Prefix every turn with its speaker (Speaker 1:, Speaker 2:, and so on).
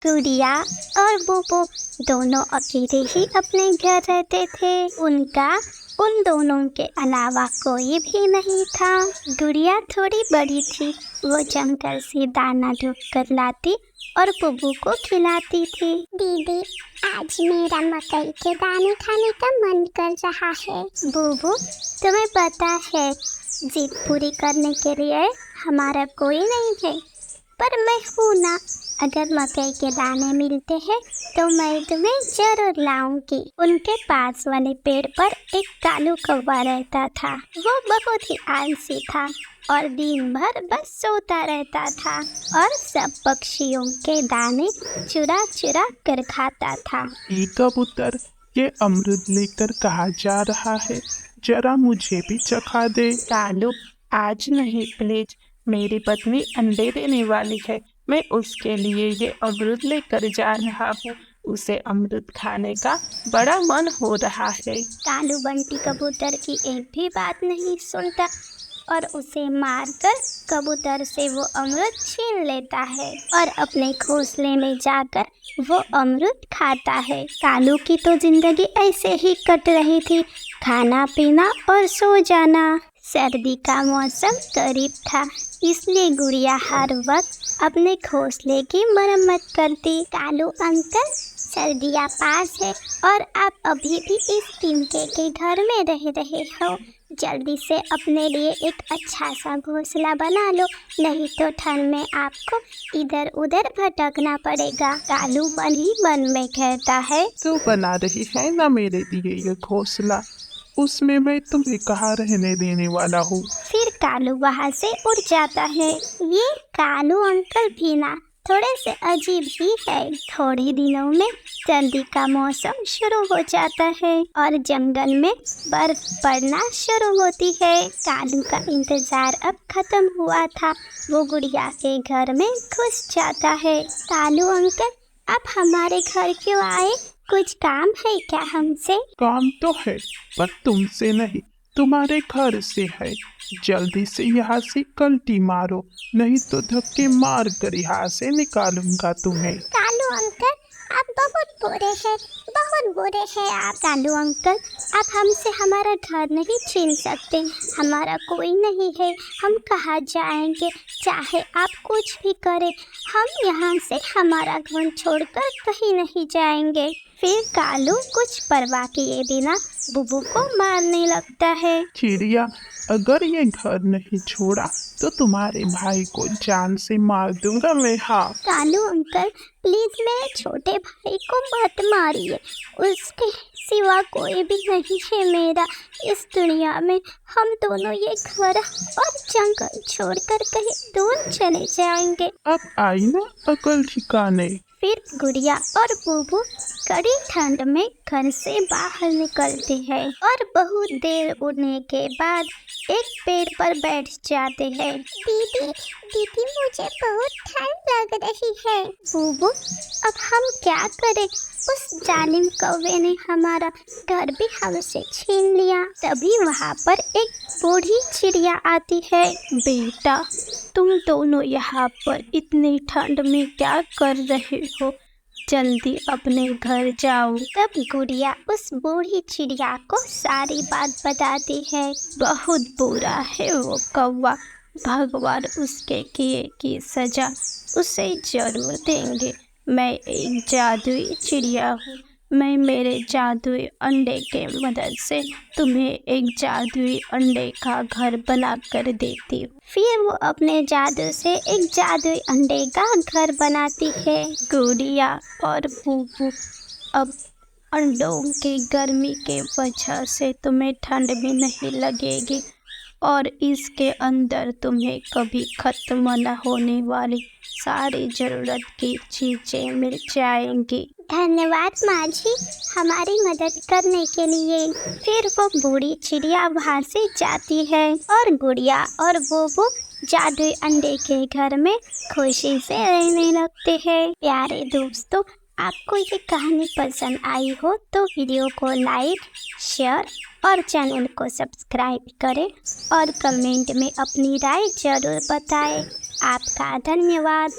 Speaker 1: गुड़िया और बुबू दोनों अकेले ही अपने घर रहते थे। उनका उन दोनों के अलावा कोई भी नहीं था। गुड़िया थोड़ी बड़ी थी। वो जंगल से दाना ढूंढ कर लाती और बुबू को खिलाती थी।
Speaker 2: दीदी, आज मेरा मकई के दाने खाने का मन कर रहा है।
Speaker 1: बुबू, तुम्हें पता है जिद पूरी करने के लिए हमारा कोई नहीं है, पर मैं हूँ ना। अगर मकई के दाने मिलते हैं तो मैं तुम्हें जरूर लाऊंगी। उनके पास वाले पेड़ पर एक कालू कौवा रहता था। वो बहुत ही आलसी था और दिन भर बस सोता रहता था और सब पक्षियों के दाने चुरा चुरा कर खाता था।
Speaker 3: ये कबूतर, ये अमृत लेकर कहाँ जा रहा है? जरा मुझे भी चखा दे।
Speaker 4: कालू, आज नहीं प्लीज। मेरी पत्नी अंडे देने वाली है। मैं उसके लिए ये अमृत लेकर जा रहा हूँ। उसे अमृत खाने का बड़ा मन हो रहा है।
Speaker 1: कालू बंटी कबूतर की एक भी बात नहीं सुनता और उसे मारकर कबूतर से वो अमृत छीन लेता है और अपने घोंसले में जाकर वो अमृत खाता है। कालू की तो जिंदगी ऐसे ही कट रही थी, खाना पीना और सो जाना। सर्दी का मौसम करीब था, इसलिए गुड़िया हर वक्त अपने घोंसले की मरम्मत करती। कालू अंकल, सर्दियाँ पास है और आप अभी भी इस टिमके के घर में रह रहे हो। जल्दी से अपने लिए एक अच्छा सा घोंसला बना लो, नहीं तो ठंड में आपको इधर उधर भटकना पड़ेगा। कालू मन ही मन में कहता है।
Speaker 3: क्यों बना रही है ना मेरे लिए ये घोंसला? उसमें मैं तुम्हें कहाँ रहने देने वाला हूँ।
Speaker 1: फिर कालू वहाँ से उड़ जाता है। ये कालू अंकल भी ना थोड़े से अजीब ही है। थोड़े दिनों में सर्दी का मौसम शुरू हो जाता है और जंगल में बर्फ पड़ना शुरू होती है। कालू का इंतजार अब खत्म हुआ था। वो गुड़िया के घर में घुस जाता है। कालू अंकल, आप हमारे घर क्यों आए? कुछ काम है क्या हमसे?
Speaker 3: काम तो है, पर तुमसे नहीं, तुम्हारे घर से है। जल्दी से यहाँ से कल्टी मारो, नहीं तो धक्के मार कर यहाँ से निकालूंगा तुम्हें।
Speaker 2: कालू अंकल, आप बहुत बुरे हैं, बहुत बुरे हैं आप।
Speaker 1: कालू अंकल, आप हमसे हमारा घर नहीं छीन सकते। हमारा कोई नहीं है, हम कहाँ जाएंगे? चाहे आप कुछ भी करें, हम यहाँ से हमारा घर छोड़कर कहीं नहीं जाएंगे। फिर कालू कुछ परवाह किए बिना बुबू को मारने लगता है।
Speaker 3: चिड़िया, अगर ये घर नहीं छोड़ा तो तुम्हारे भाई को जान से मार दूंगा मैं। हाँ
Speaker 1: कालू अंकल, प्लीज मेरे छोटे भाई को मत मारिए। उसके सिवा कोई भी नहीं है मेरा इस दुनिया में। हम दोनों ये घर और जंगल छोड़कर कहीं दूर चले जाएंगे।
Speaker 3: अब आई ना अकल ठिकाने।
Speaker 1: फिर गुड़िया और बुबू कड़ी ठंड में घर से बाहर निकलते हैं और बहुत देर उड़ने के बाद एक पेड़ पर बैठ जाते हैं।
Speaker 2: दीदी, दीदी, मुझे बहुत ठंड लग रही है।
Speaker 1: बुबू, अब हम क्या करें? उस जालिम कौवे ने हमारा घर भी हमसे छीन लिया। तभी वहाँ पर एक बूढ़ी चिड़िया आती है।
Speaker 4: बेटा, तुम दोनों यहाँ पर इतनी ठंड में क्या कर रहे हो? जल्दी अपने घर जाओ।
Speaker 1: तब गुड़िया उस बूढ़ी चिड़िया को सारी बात बताती है।
Speaker 4: बहुत बुरा है वो कौवा। भगवान उसके किए की सजा उसे जरूर देंगे। मैं एक जादुई चिड़िया हूँ। मैं मेरे जादुई अंडे के मदद से तुम्हें एक जादुई अंडे का घर बना कर देती हूँ।
Speaker 1: फिर वो अपने जादू से एक जादुई अंडे का घर बनाती है।
Speaker 4: गुड़िया और बुबू, अब अंडों की गर्मी के वजह से तुम्हें ठंड भी नहीं लगेगी और इसके अंदर तुम्हें कभी खत्म न होने वाली सारी ज़रूरत की चीज़ें मिल जाएंगी।
Speaker 1: धन्यवाद माँ जी, हमारी मदद करने के लिए। फिर वो बूढ़ी चिड़िया वहाँ से जाती है और गुड़िया और बुबू जादुई अंडे के घर में खुशी से रहने लगते हैं। प्यारे दोस्तों, आपको ये कहानी पसंद आई हो तो वीडियो को लाइक, शेयर और चैनल को सब्सक्राइब करें और कमेंट में अपनी राय जरूर बताएं। आपका धन्यवाद।